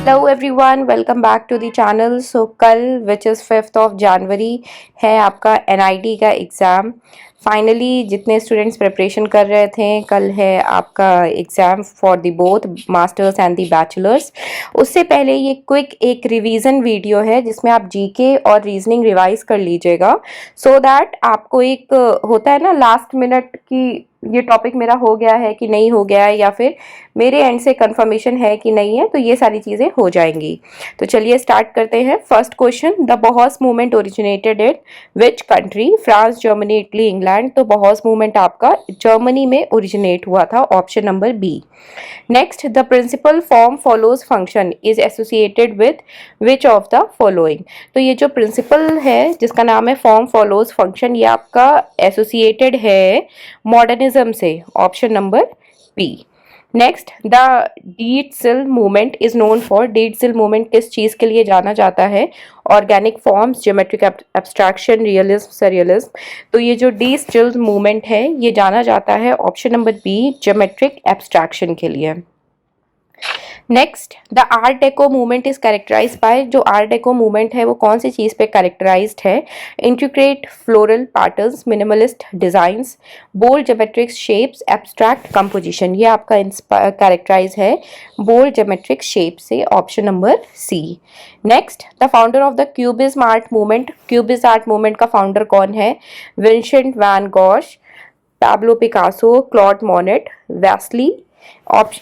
Hello everyone, welcome back to the channel. So कल which is 5th of January है आपका NIT का exam. Finally जितने students preparation कर रहे थे, कल है आपका exam for the both masters and the bachelors. उससे पहले ये क्विक एक रिवीजन वीडियो है जिसमें आप जीके और रीजनिंग रिवाइज कर लीजिएगा, सो दैट आपको एक होता है ना लास्ट मिनट की ये टॉपिक मेरा हो गया है कि नहीं हो गया है, या फिर मेरे एंड से कंफर्मेशन है कि नहीं है, तो ये सारी चीज़ें हो जाएंगी। तो चलिए स्टार्ट करते हैं। First question, the Bauhaus movement originated in which country? France, Germany, Italy, England. तो बॉहस मूवमेंट आपका जर्मनी में ओरिजिनेट हुआ था, option number B. Next, the principle form follows function is associated with which of the following. तो ये जो principal है जिसका नाम है फॉर्म फॉलोज फंक्शन, ये आपका एसोसिएटेड है मॉडर्निज्म से, option number B. Next, the De Stijl movement is known for. De Stijl movement किस चीज़ के लिए जाना जाता है? Organic forms, geometric abstraction, realism, surrealism. तो ये जो डीटसिल मूवमेंट है ये जाना जाता है, option number B, geometric abstraction के लिए। Next, the art deco movement is characterise by. जो आर्ट डेको मूवमेंट है वो कौन सी चीज़ पे कैरेक्टराइज्ड है? Intricate floral patterns, minimalist designs, bold geometric shapes, abstract composition. ये आपका कैरेक्टराइज है बोल्ड ज्योमेट्रिक शेप से, option number C. Next, the founder of the cubism art movement. Cubism art movement का फाउंडर कौन है? Vincent van gosh, Pablo Picasso, Claude Monet, Wesley.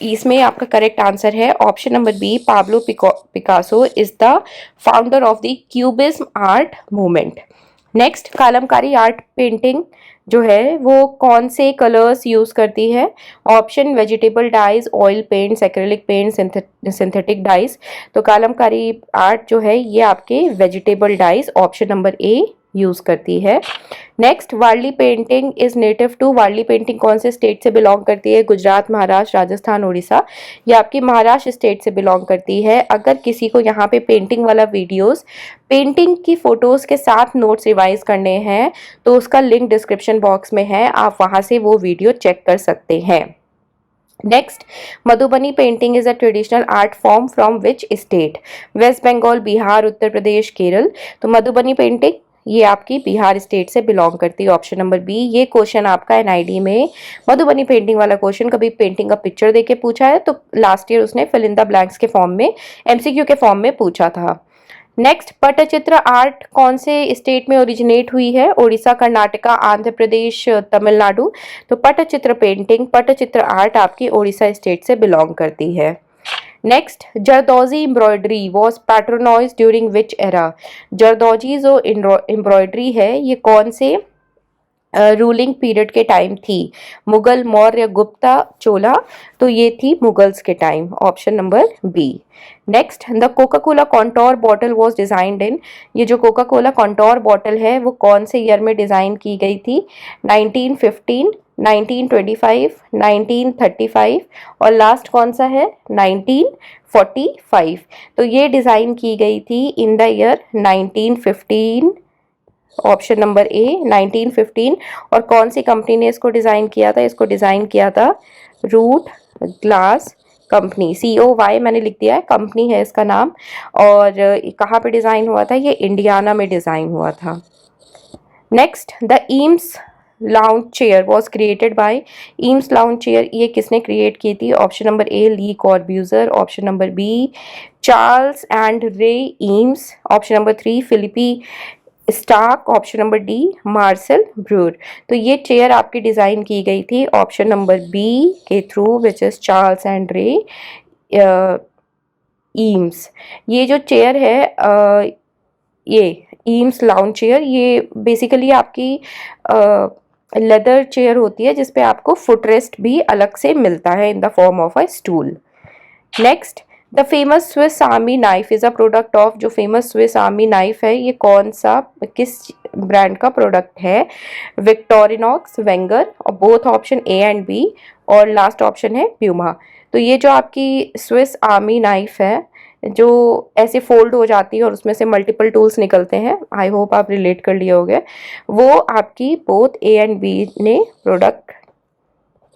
इसमें आपका correct answer है option number B, Pablo Picasso is the founder of the cubism art movement. Next, Kalamkari art painting जो है वो कौन से कलर्स यूज करती है? Option vegetable dyes, oil paints, acrylic paint, synthetic dyes. तो कलमकारी आर्ट जो है ये आपके vegetable dyes, option number A use करती है। Next, Warli painting is native to. Warli painting कौन से स्टेट से बिलोंग करती है? गुजरात, महाराष्ट्र, राजस्थान, उड़ीसा। ये आपकी महाराष्ट्र स्टेट से बिलोंग करती है। अगर किसी को यहाँ पे पेंटिंग वाला वीडियोस, पेंटिंग की फोटोज के साथ नोट्स रिवाइज करने हैं तो उसका लिंक डिस्क्रिप्शन बॉक्स में है, आप वहां से वो वीडियो चेक कर सकते हैं। Next, Madhubani painting is a traditional art form from which state? West Bengal, Bihar, Uttar Pradesh, Kerala. तो मधुबनी पेंटिंग ये आपकी बिहार स्टेट से बिलोंग करती है, ऑप्शन नंबर बी। ये क्वेश्चन आपका एनआईडी में मधुबनी पेंटिंग वाला क्वेश्चन कभी पेंटिंग का पिक्चर देके पूछा है, तो लास्ट ईयर उसने फिल इन द ब्लैंक्स के फॉर्म में, एमसीक्यू के फॉर्म में पूछा था। नेक्स्ट, पट्टचित्र आर्ट कौन से स्टेट में ओरिजिनेट हुई है? उड़ीसा, कर्नाटका, आंध्र प्रदेश, तमिलनाडु। तो पट्टचित्र पेंटिंग, पट्टचित्र आर्ट आपकी उड़ीसा स्टेट से बिलोंग करती है। Next, zardozi embroidery was patronised during which era? Zardozi जो एम्ब्रॉयडरी है ये कौन से रूलिंग पीरियड के टाइम थी? मुगल, मौर्य, गुप्ता, चोला। तो ये थी मुगल्स के time, option number B. Next, the Coca Cola contour bottle was designed in. ये जो कोका कोला कॉन्टोर बॉटल है वो कौन से ईयर में डिजाइन की गई थी? 1915, 1925, 1935 और लास्ट कौन सा है? 1945। तो ये डिजाइन की गई थी in the year 1915, option number ए 1915। और कौन सी कंपनी ने इसको डिज़ाइन किया था? इसको डिज़ाइन किया था रूट ग्लास कंपनी, COY मैंने लिख दिया है, कंपनी है इसका नाम। और कहाँ पे डिज़ाइन हुआ था? ये इंडियाना में डिज़ाइन हुआ था। Next, the Eames lounge chair was created by. Eames lounge chair ये किसने क्रिएट की थी? Option number A, Le Corbusier, option number B, Charles and Ray Eames, option number 3, Philippe Starck, option number D, Marcel Breuer. तो ये chair आपकी design की गई थी ऑप्शन नंबर बी के through, which is Charles and Ray Eames. ये जो chair है ये ईम्स लाउंज चेयर, ये बेसिकली आपकी लेदर चेयर होती है जिसपे आपको फुटरेस्ट भी अलग से मिलता है in the form of a stool. Next, the famous Swiss army knife is a product of. जो फेमस स्विस आर्मी नाइफ है ये कौन सा, किस ब्रांड का प्रोडक्ट है? विक्टोरिनॉक्स, वेंगर, और both option A and B, और लास्ट ऑप्शन है प्यूमा। तो ये जो आपकी स्विस आर्मी नाइफ है जो ऐसे फोल्ड हो जाती है और उसमें से मल्टीपल टूल्स निकलते हैं, आई होप आप रिलेट कर लिए होंगे, वो आपकी बोथ ए एंड बी ने प्रोडक्ट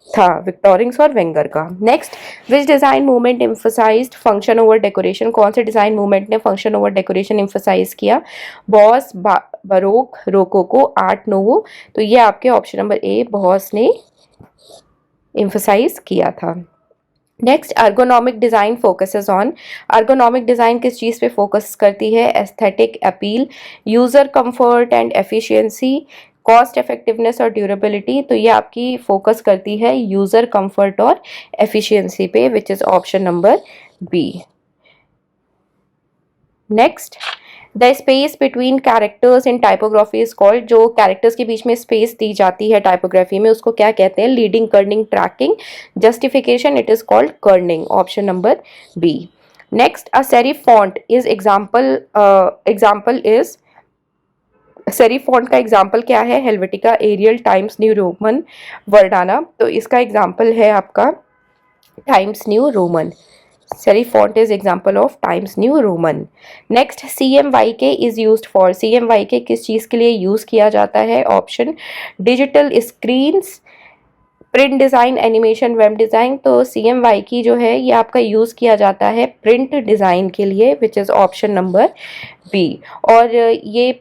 था विक्टोरिंग्स और वेंगर का। Next, which design movement emphasised function over decoration, कौन से डिजाइन मूवमेंट ने फंक्शन ओवर डेकोरेशन एम्फोसाइज किया? Bauhaus, baroque, rococo, art nouveau. तो ये आपके ऑप्शन नंबर ए बॉस ने एम्फोसाइज किया था। Next, ergonomic design focuses on, ergonomic design किस चीज़ पे फोकस करती है? Aesthetic appeal, user comfort and efficiency, cost effectiveness और ड्यूरेबिलिटी। तो ये आपकी फोकस करती है यूज़र कंफर्ट और एफिशिएंसी पे, which is option number B. Next, the space between characters in typography is called, जो कैरेक्टर्स के बीच में स्पेस दी जाती है टाइपोग्राफी में उसको क्या कहते हैं? Leading, kerning, tracking, justification, it is called kerning, option number B. Next, a serif font is example is, serif font का एग्जाम्पल क्या है? Helvetica, Arial, Times New Roman, Verdana. तो इसका एग्जाम्पल है आपका Times New Roman. Serif font is example of Times New Roman. Next, CMYK is used for, CMYK किस चीज़ के लिए यूज़ किया जाता है? Option, digital screens, print design, animation, web design. तो CMYK जो है ये आपका यूज़ किया जाता है प्रिंट डिज़ाइन के लिए, which is option number B. और ये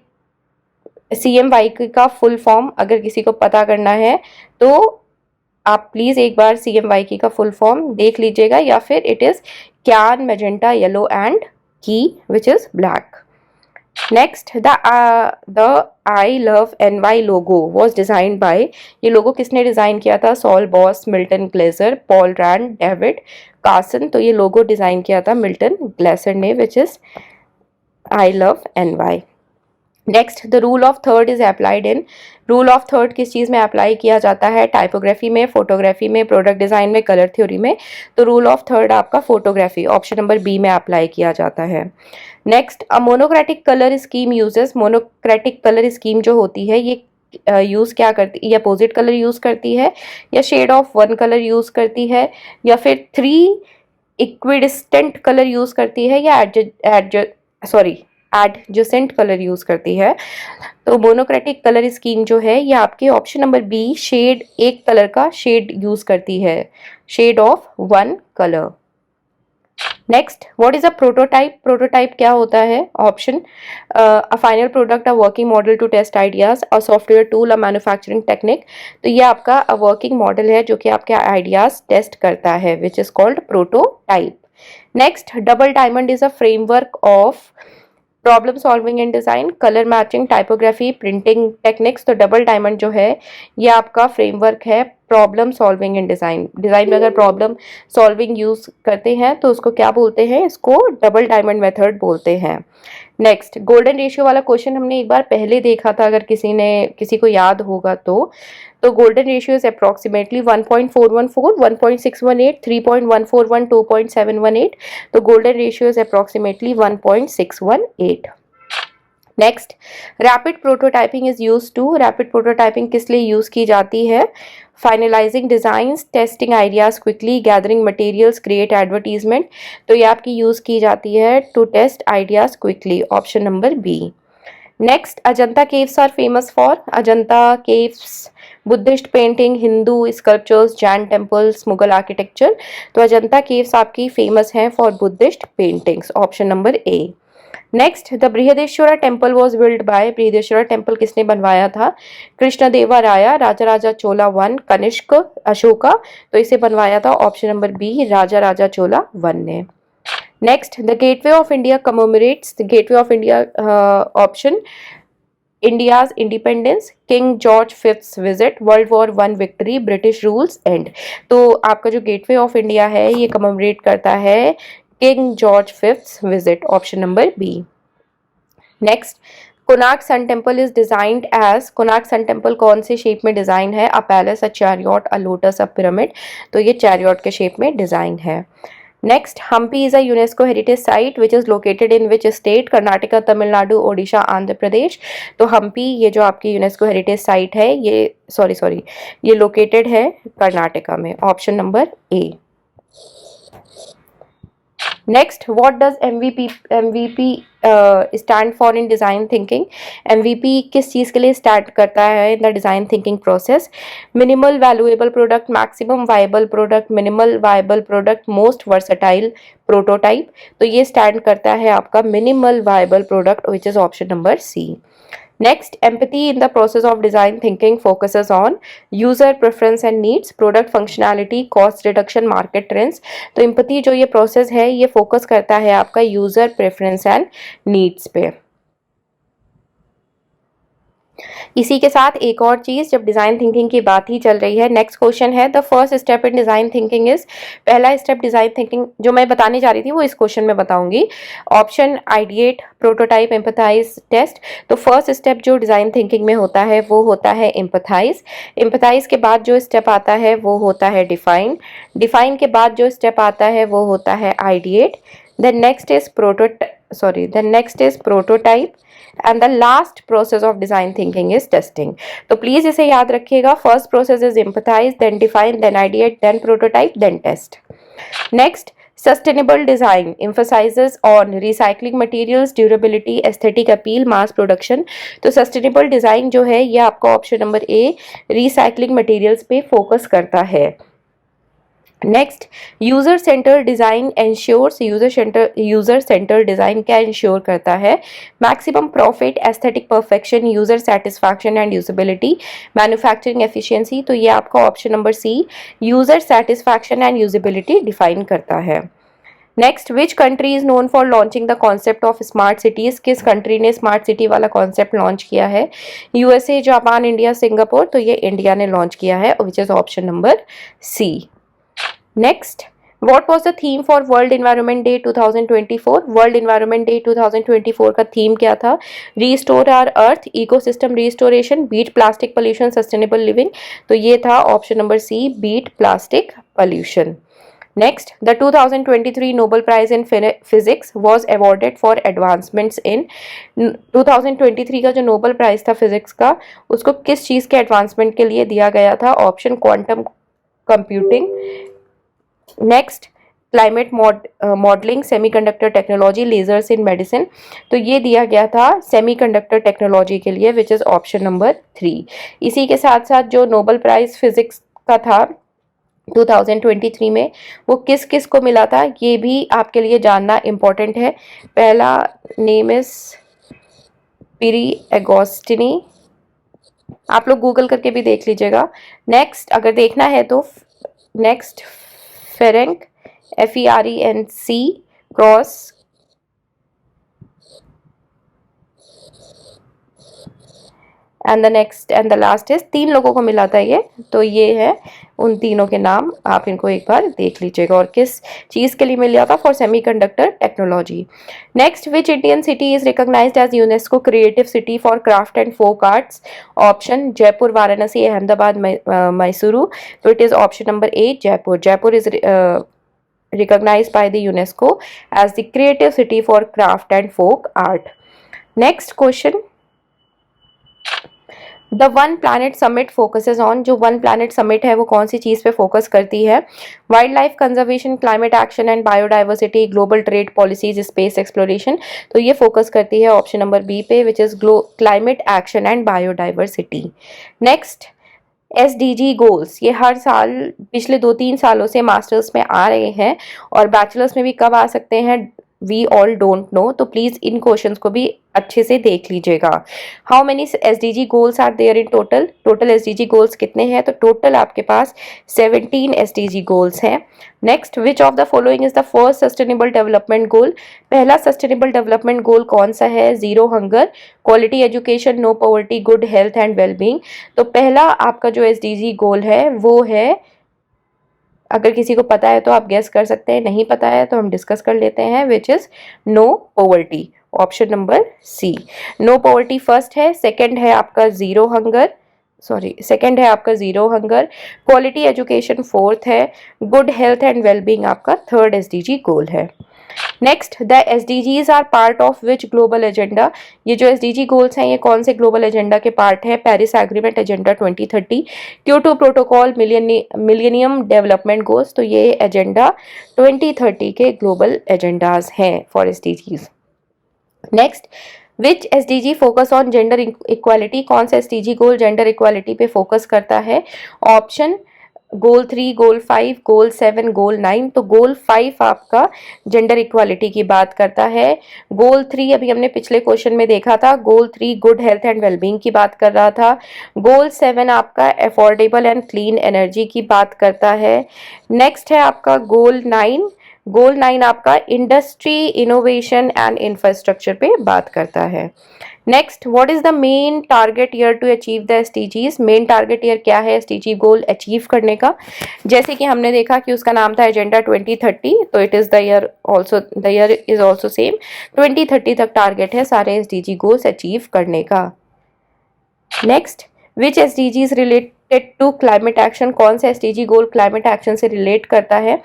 CMYK का फुल फॉर्म अगर किसी को पता करना है तो आप प्लीज एक बार CMYK का फुल फॉर्म देख लीजिएगा, या फिर it is cyan magenta yellow and key which is black. Next, the I love NY logo was design by, ये लोगो किसने डिजाइन किया था? Saul Bass, Milton Glaser, Paul Rand, David Carson. तो ये लोगो डिजाइन किया था Milton Glaser ने, which is I love NY। Next, the rule of third is applied in, rule of third किस चीज़ में अप्लाई किया जाता है? टाइपोग्राफी में, फोटोग्राफी में, प्रोडक्ट डिज़ाइन में, कलर थ्योरी में। तो रूल ऑफ थर्ड आपका फोटोग्राफी, ऑप्शन नंबर बी में अप्लाई किया जाता है। Next, a monochromatic colour scheme uses, monochromatic colour scheme जो होती है ये यूज़ क्या करती है? अपोजिट कलर यूज़ करती है, या shade of one colour use करती है, या फिर 3 इक्विडिस्टेंट कलर यूज़ करती है, या एडजेसेंट कलर यूज़ करती है? तो मोनोक्रेटिक कलर स्कीम जो है ये आपके ऑप्शन नंबर बी, शेड, एक कलर का शेड यूज़ करती है, shade of one colour. Next, what is a prototype, prototype क्या होता है? Option, a final product, a working model to test ideas, a software tool, a manufacturing technique. तो ये आपका अ वर्किंग मॉडल है जो कि आपके आइडियाज टेस्ट करता है, which is called prototype. Next, double diamond is a framework of problem solving and design, colour matching, typography, printing techniques. तो डबल डायमंड जो है ये आपका फ्रेमवर्क है problem solving and design, design में अगर प्रॉब्लम सॉल्विंग यूज़ करते हैं तो उसको क्या बोलते हैं? इसको डबल डायमंड मेथड बोलते हैं। नेक्स्ट, गोल्डन रेशियो वाला क्वेश्चन हमने एक बार पहले देखा था, अगर किसी को याद होगा तो गोल्डन रेशियो इज अप्रॉक्सीमेटली 1.414, 1.618, 3.141, 2.718। तो golden ratio is approximately 1.618। Next, rapid prototyping is use to, rapid prototyping किस लिए यूज की जाती है? Finalising designs, testing ideas quickly, gathering materials, create advertisement. तो ये आपकी यूज की जाती है to test ideas quickly, option number B. Next, Ajanta caves are famous for, Ajanta caves, Buddhist painting, Hindu sculptures, Jain temples, Mughal architecture. तो अजंता केव्स आपकी फेमस हैं for Buddhist paintings, option number A. Next, the Brihadeeswara temple was build by, Brihadeeswara temple किसने बनवाया था? Krishnadeva Raya, Raja Raja Chola one, Kanishka, Ashoka. तो इसे बनवाया था option number B, Raja Raja Chola one ने। Next, the gateway of India commemorates, the gateway of India, option, India's independence, King George fifth visit, world war one victory, British rules end. तो आपका जो गेटवे ऑफ इंडिया है ये commemorate करता है King George fifth visit, option number B. Next, Konark sun temple is designed as, Konark sun temple कौन से shape में डिजाइन है? A palace, a chariot, a lotus, a pyramid. तो ये चैरियट के शेप में डिजाइन है। Next, Hampi is a UNESCO heritage site which is located in which state? Karnataka, Tamil Nadu, Odisha, Andhra Pradesh. तो हम्पी ये जो आपकी यूनेस्को हेरिटेज साइट है ये सॉरी ये लोकेटेड है कर्नाटका में, option number A. Next, what does MVP stand for in design thinking? MVP किस चीज़ के लिए स्टैंड करता है in the design thinking process? Minimal valuable product, maximum viable product, minimal viable product, most versatile prototype. तो ये stand करता है आपका minimal viable product, which is option number C. Next, empathy in the process of design thinking focuses on user preference and needs, product functionality, cost reduction, market trends. तो empathy जो ये process है ये focus करता है आपका user preference and needs पे। इसी के साथ एक और चीज़, जब डिज़ाइन थिंकिंग की बात ही चल रही है, नेक्स्ट क्वेश्चन है the first step in design thinking is. पहला स्टेप डिज़ाइन थिंकिंग जो मैं बताने जा रही थी वो इस क्वेश्चन में बताऊंगी। Option ideate, prototype, empathise, test. तो फर्स्ट स्टेप जो डिज़ाइन थिंकिंग में होता है वो होता है एम्पथाइज। एम्पथाइज के बाद जो स्टेप आता है वो होता है डिफाइन। डिफाइन के बाद जो स्टेप आता है वो होता है ideate. The next is prototype and the last process of design thinking is testing. तो प्लीज इसे याद रखिएगा। First process is empathise, then define, then ideate, then prototype, then test. Next, sustainable design emphasizes on recycling materials, durability, aesthetic appeal, mass production. तो sustainable design जो है ये आपका option number A recycling materials पे focus करता है। Next, user centre design ensures, user centre design क्या ensure करता है? Maximum profit, aesthetic perfection, user satisfaction and usability, manufacturing efficiency. तो ये आपका option number C user satisfaction and usability define करता है। Next, which country is known for launching the concept of smart cities? किस country ने smart city वाला concept launch किया है? USA, Japan, India, Singapore. तो ये इंडिया ने लॉन्च किया है, which is option number C. Next, what was the theme for World Environment Day 2024? World Environment Day 2024 का थीम क्या था? Restore our Earth, Ecosystem Restoration, Beat Plastic Pollution, Sustainable Living। तो ये था option number C, Beat Plastic Pollution। Next, the 2023 Nobel Prize in Physics was awarded for advancements in 2023 का जो Nobel prize था physics का, उसको किस चीज़ के एडवांसमेंट के लिए दिया गया था? Option quantum computing. Next, climate modelling, semiconductor technology, lasers in medicine. तो ये दिया गया था सेमीकंडक्टर टेक्नोलॉजी के लिए, विच इज ऑप्शन नंबर 3। इसी के साथ साथ जो नोबेल प्राइज फिजिक्स का था 2023 में वो किस किस को मिला था ये भी आपके लिए जानना इम्पोर्टेंट है। पहला नेम इज पिरी एगोस्टिनी, आप लोग गूगल करके भी देख लीजिएगा। नेक्स्ट अगर देखना है तो next Ferenc, FERENC cross, and the next and the last is, 3 लोगों को मिला था ये। तो ये है उन तीनों के नाम, आप इनको एक बार देख लीजिएगा और किस चीज़ के लिए मिला था, for semiconductor technology. Next, which Indian city is recognised as UNESCO creative city for craft and folk arts? Option Jaipur, Varanasi, Ahmedabad, Mysuru. तो it is option number A, Jaipur. Jaipur is recognized by the UNESCO as the creative city for craft and folk art. Next question, the one planet summit focuses on, जो one planet summit है वो कौन सी चीज़ पे focus करती है? Wild life conservation, climate action and biodiversity, global trade policies, space exploration. तो ये फोकस करती है ऑप्शन नंबर बी पे, which is climate action and biodiversity. Next, SDG goals, ये हर साल पिछले 2-3 सालों से मास्टर्स में आ रहे हैं और बैचलर्स में भी कब आ सकते हैं वी ऑल डोंट नो। तो प्लीज़ इन क्वेश्चंस को भी अच्छे से देख लीजिएगा। How many SDG goals are there in total? Total SDG goals कितने हैं? तो टोटल आपके पास 17 SDG गोल्स हैं। Next, which of the following is the first sustainable development goal? पहला सस्टेनेबल डेवलपमेंट गोल कौन सा है? Zero hunger, quality education, no poverty, good health and wellbeing. तो पहला आपका जो SDG गोल है वो है, अगर किसी को पता है तो आप गेस कर सकते हैं, नहीं पता है तो हम डिस्कस कर लेते हैं, which is no poverty, option number C. No poverty first है, सेकंड है आपका zero hunger, quality education fourth है, गुड हेल्थ एंड वेलबींग आपका थर्ड SDG गोल है। Next, the SDGs are part of which global agenda. ये जो SDG goals हैं ये कौन से ग्लोबल एजेंडा के पार्ट है? Paris agreement agenda 2030, Kyoto protocol, Millennium Development Goals. तो ये एजेंडा 2030 के ग्लोबल एजेंडाज हैं for SDGs। Next, which SDG focus on gender equality. कौन सा SDG गोल जेंडर इक्वालिटी पे फोकस करता है? ऑप्शन गोल 3, गोल 5, गोल 7, गोल 9। तो गोल 5 आपका जेंडर इक्वालिटी की बात करता है। गोल 3 अभी हमने पिछले क्वेश्चन में देखा था, गोल 3 गुड हेल्थ एंड वेलबींग की बात कर रहा था। गोल 7 आपका अफोर्डेबल एंड क्लीन एनर्जी की बात करता है। नेक्स्ट है आपका गोल 9। गोल 9 आपका इंडस्ट्री, इनोवेशन एंड इंफ्रास्ट्रक्चर पे बात करता है। Next, what is the main target year to achieve the SDGs। Main target year क्या है SDG गोल अचीव करने का? जैसे कि हमने देखा कि उसका नाम था एजेंडा 2030, तो it is the year is also same. 2030 तक टारगेट है सारे SDG गोल्स अचीव करने का। Next, which SDGs related to climate action. कौन सा SDG गोल क्लाइमेट एक्शन से रिलेट करता है?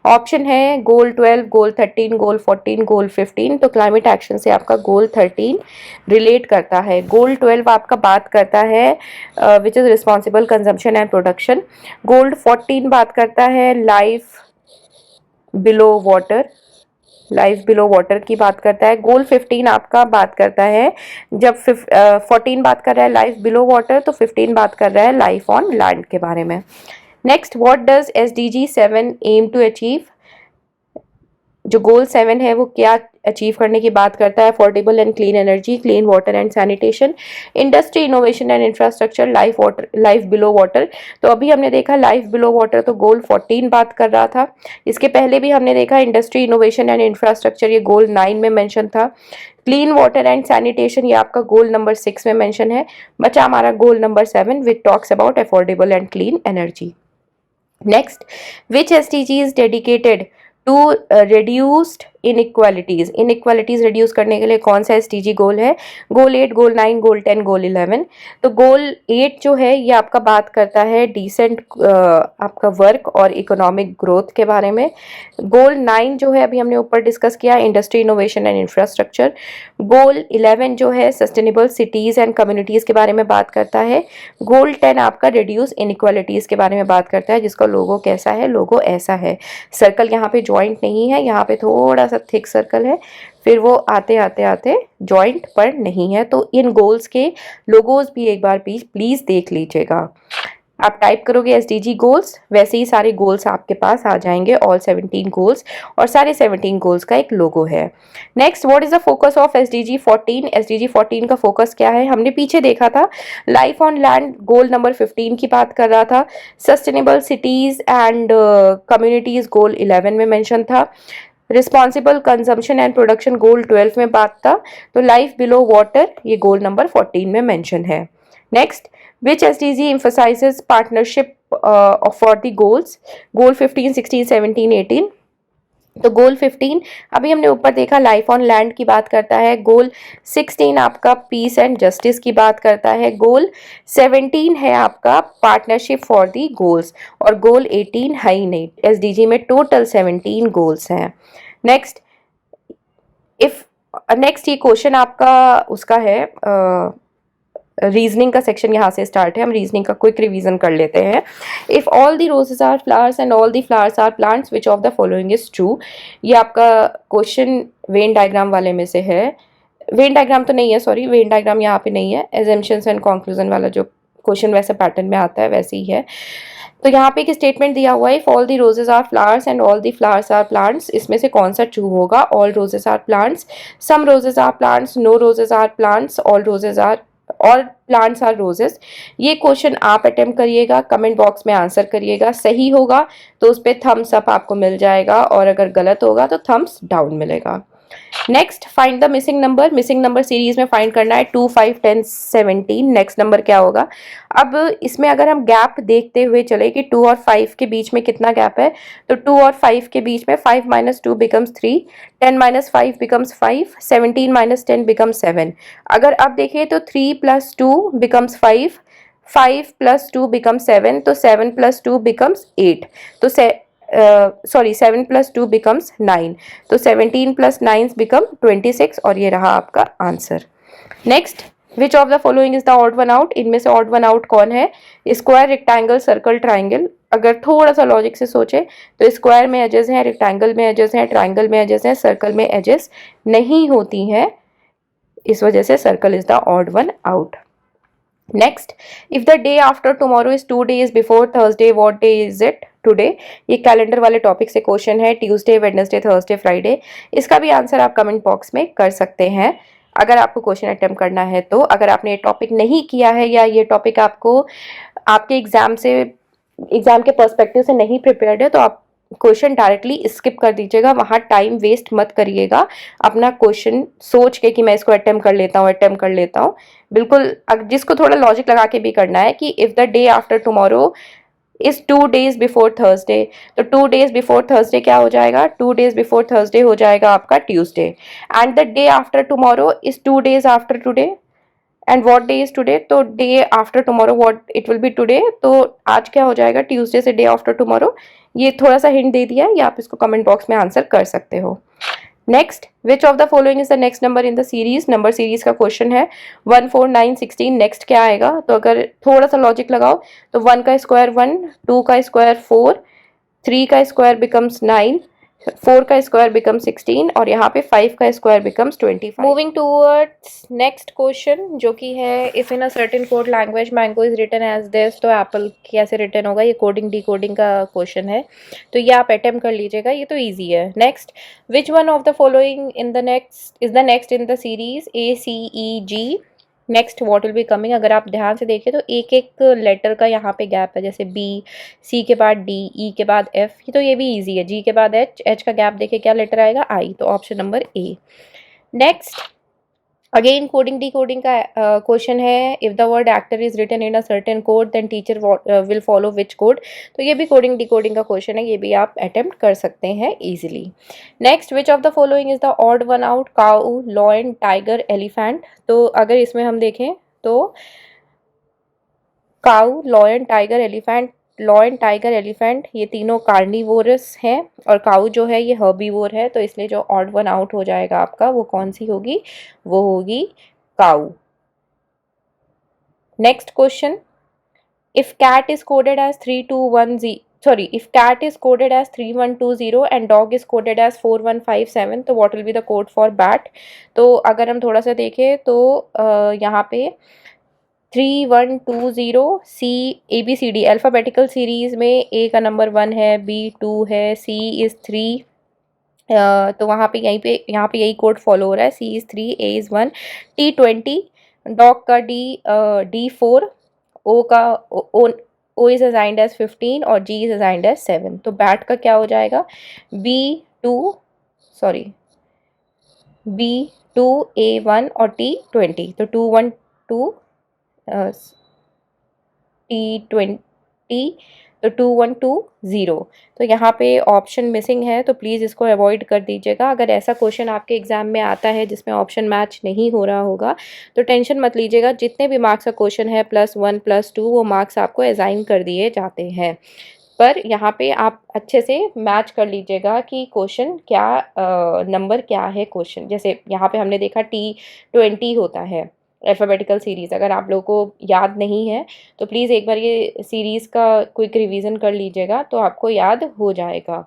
ऑप्शन है गोल 12, गोल 13, गोल 14, गोल 15। तो क्लाइमेट एक्शन से आपका गोल 13 रिलेट करता है। गोल 12 आपका बात करता है which is responsible consumption and production. Goal 14 बात करता है life below water, life below water की बात करता है। गोल 15 आपका बात करता है, जब 14 बात कर रहा है लाइफ बिलो वाटर, तो 15 बात कर रहा है लाइफ ऑन लैंड के बारे में। Next, what does SDG 7 aim to achieve. जो गोल 7 है वो क्या अचीव करने की बात करता है? Affordable and clean energy, clean water and sanitation, industry, innovation and infrastructure, life below water. तो अभी हमने देखा लाइफ बिलो वाटर तो गोल 14 बात कर रहा था। इसके पहले भी हमने देखा इंडस्ट्री, इनोवेशन एंड इंफ्रास्ट्रक्चर, ये गोल 9 में मेंशन था। क्लीन वाटर एंड सैनिटेशन ये आपका गोल नंबर 6 में मेंशन है। बचा हमारा goal number 7 which talks about affordable and clean energy. Next, which SDG is dedicated to reduced inequalities. Inequalities reduce करने के लिए कौन सा SDG गोल है? गोल 8, गोल 9, गोल 10, गोल 11। तो गोल 8 जो है ये आपका बात करता है डिसेंट आपका वर्क और इकोनॉमिक ग्रोथ के बारे में। गोल 9 जो है अभी हमने ऊपर डिस्कस किया, इंडस्ट्री, इनोवेशन एंड इंफ्रास्ट्रक्चर। गोल 11 जो है सस्टेनेबल सिटीज एंड कम्युनिटीज के बारे में बात करता है। गोल 10 आपका रिड्यूस इनइक्वालिटीज के बारे में बात करता है, जिसका लोगो कैसा है? लोगो ऐसा है। सर्कल यहाँ पे ज्वाइंट नहीं है, यहाँ पे थोड़ा सा थिक सर्कल है, फिर वो आते आते आते जॉइंट पर नहीं है। तो इन गोल्स के लोगोज भी एक बार प्लीज देख लीजिएगा। आप टाइप करोगे SDG गोल्स, वैसे ही सारे गोल्स आपके पास आ जाएंगे, ऑल 17 गोल्स, और सारे 17 गोल्स का एक लोगो है। Next, what is the focus of SDG 14। SDG 14 का फोकस क्या है? हमने पीछे देखा था life on land goal number 15 की बात कर रहा था। सस्टेनेबल सिटीज एंड कम्युनिटीज गोल 11 में मेंशन था। रिस्पॉन्सिबल कंजम्पशन एंड प्रोडक्शन गोल 12 में बात था। तो लाइफ बिलो वाटर ये गोल नंबर 14 में मेंशन है। Next, which SDG emphasizes partnership for the goals। गोल 15, 16, 17, 18। तो गोल 15 अभी हमने ऊपर देखा लाइफ ऑन लैंड की बात करता है। गोल 16 आपका पीस एंड जस्टिस की बात करता है। गोल 17 है आपका पार्टनरशिप फॉर दी गोल्स, और गोल 18 है ही नहीं। SDG में टोटल 17 गोल्स हैं। नेक्स्ट, नेक्स्ट ये क्वेश्चन आपका उसका है रीजनिंग का सेक्शन यहाँ से स्टार्ट है। हम रीजनिंग का क्विक रिवीजन कर लेते हैं। If all the roses are flowers and all the flowers are plants which of the following is true. ये आपका क्वेश्चन वेन डायग्राम वाले में से है। वेन डायग्राम तो नहीं है, सॉरी, वेन डायग्राम यहाँ पे नहीं है। एजम्पशंस एंड कंक्लूजन वाला जो क्वेश्चन वैसे पैटर्न में आता है वैसे ही है। तो यहाँ पे एक स्टेटमेंट दिया हुआ है, if all the roses are flowers and all the flowers are plants, इसमें से कौन सा ट्रू होगा? All roses are plants, some roses are plants, no roses are plants, all plants are roses. ये क्वेश्चन आप अटेम्प्ट करिएगा, comment box में answer करिएगा। सही होगा तो उस पर थम्स अप आपको मिल जाएगा, और अगर गलत होगा तो थम्स डाउन मिलेगा। Next, find the missing number. Missing number series में फाइंड करना है 2, 5, 10, 17। नेक्स्ट नंबर क्या होगा? अब इसमें अगर हम गैप देखते हुए चले कि 2 और 5 के बीच में कितना गैप है, तो 2 और 5 के बीच में 5 - 2 बिकम्स 3, 10 - 5 बिकम्स 5, 17 - 10 बिकम्स 7। अगर अब देखें तो 3 + 2 बिकम्स 5, 5 + 2 बिकम्स 7, तो 7 + 2 बिकम्स 8। तो सॉरी 7 + 2 becomes 9, तो 17 + 9 become 26 और ये रहा आपका answer. Next, which of the following is the odd one out, इनमें से ऑड वन आउट कौन है? Square, rectangle, circle, triangle. अगर थोड़ा सा लॉजिक से सोचे तो स्क्वायर में एजेस हैं, रेक्टेंगल में एजेस हैं, ट्राइंगल में एजेस हैं, सर्कल में एजेस नहीं होती हैं, इस वजह से circle is the odd one out. Next, if the day after tomorrow is 2 days before Thursday, what day is it? Today. ये कैलेंडर वाले टॉपिक से क्वेश्चन है, ट्यूसडे, वेडनेसडे, थर्सडे, फ्राइडे। इसका भी आंसर आप कमेंट बॉक्स में कर सकते हैं अगर आपको क्वेश्चन अटेम्प्ट करना है तो। अगर आपने ये टॉपिक नहीं किया है या ये टॉपिक आपको आपके एग्जाम के पर्सपेक्टिव से नहीं प्रिपेयर्ड है तो आप क्वेश्चन डायरेक्टली स्किप कर दीजिएगा, वहाँ टाइम वेस्ट मत करिएगा अपना क्वेश्चन सोच के कि मैं इसको अटेम्प्ट कर लेता हूँ। बिल्कुल, जिसको थोड़ा लॉजिक लगा के भी करना है कि if the day after tomorrow is 2 days before Thursday, तो 2 days बिफोर थर्सडे क्या हो जाएगा? 2 days बिफोर थर्सडे हो जाएगा आपका Tuesday. And the day after tomorrow is 2 days after today, and what day is today? तो day after tomorrow what it will be today, तो आज क्या हो जाएगा? ट्यूसडे से डे आफ्टर टुमारो। ये थोड़ा सा हिंट दे दिया है, या आप इसको कमेंट बॉक्स में आंसर कर सकते हो। Next, which of the following is the next number in the series? Number series का क्वेश्चन है। 1, 4, 9, 16, नेक्स्ट क्या आएगा? तो अगर थोड़ा सा लॉजिक लगाओ तो 1 का स्क्वायर 1, 2 का स्क्वायर 4, 3 का स्क्वायर बिकम्स 9, 4 का स्क्वायर बिकम 16 और यहाँ पे 5 का square becomes 25। Moving towards next question, जो कि है if in a certain code language mango is written as this, तो एप्पल कैसे रिटन होगा? ये कोडिंग डिकोडिंग का क्वेश्चन है, तो ये आप अटेम्प्ट कर लीजिएगा, ये तो ईजी है। Next, which one of the following in the next in the series ACEG? Next what will be coming? अगर आप ध्यान से देखें तो एक एक लेटर का यहाँ पे गैप है, जैसे B, C के बाद D, E के बाद F, तो ये भी इजी है। G के बाद H का गैप देखे क्या लेटर आएगा? I, तो option number A। Next, again coding decoding का क्वेश्चन है। If the word actor is written in a certain code then teacher will follow which code? तो ये भी कोडिंग डिकोडिंग का क्वेश्चन है, ये भी आप अटेम्प्ट कर सकते हैं easily. Next, which of the following is the odd one out? Cow, lion, tiger, elephant. तो अगर इसमें हम देखें तो काउ, लॉयन, टाइगर, एलिफेंट ये तीनों कार्निवोरस हैं और काउ जो है ये हर्बीवोर है, तो इसलिए जो ऑड वन आउट हो जाएगा आपका वो कौन सी होगी? वो होगी cow. Next question, if cat is coded as 3120 and dog is coded as 4157, तो what will be the code for bat? तो अगर हम थोड़ा सा देखें तो यहाँ पे 3120 C ABCD अल्फ़ाबेटिकल सीरीज़ में A का नंबर 1 है, B 2 है, C इज़ 3, तो वहाँ पे यहाँ पे यही कोड फॉलो हो रहा है। C is 3, A is 1, T 20, dog का D 4, O का O इज़ असाइंड एज 15 और G इज़ असाइंड एज 7। तो बैट का क्या हो जाएगा? B2 A1 और T 20, तो 212 T20, तो 2120। तो यहाँ पे ऑप्शन मिसिंग है, तो प्लीज़ इसको अवॉइड कर दीजिएगा। अगर ऐसा क्वेश्चन आपके एग्जाम में आता है जिसमें ऑप्शन मैच नहीं हो रहा होगा तो टेंशन मत लीजिएगा, जितने भी मार्क्स का क्वेश्चन है +1 +2 वो मार्क्स आपको असाइन कर दिए जाते हैं। पर यहाँ पे आप अच्छे से मैच कर लीजिएगा कि क्वेश्चन क्या नंबर क्या है क्वेश्चन। जैसे यहाँ पे हमने देखा T20 होता है अल्फ़ाबेटिकल सीरीज़। अगर आप लोगों को याद नहीं है तो प्लीज़ एक बार ये सीरीज़ का क्विक रिवीजन कर लीजिएगा तो आपको याद हो जाएगा।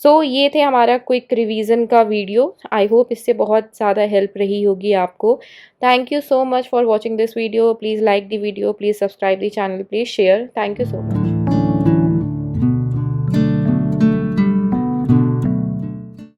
सो ये थे हमारा क्विक रिवीजन का वीडियो। आई होप इससे बहुत ज़्यादा हेल्प रही होगी आपको। Thank you so much for watching this video. Please like the video, please subscribe the channel, please share. Thank you so much.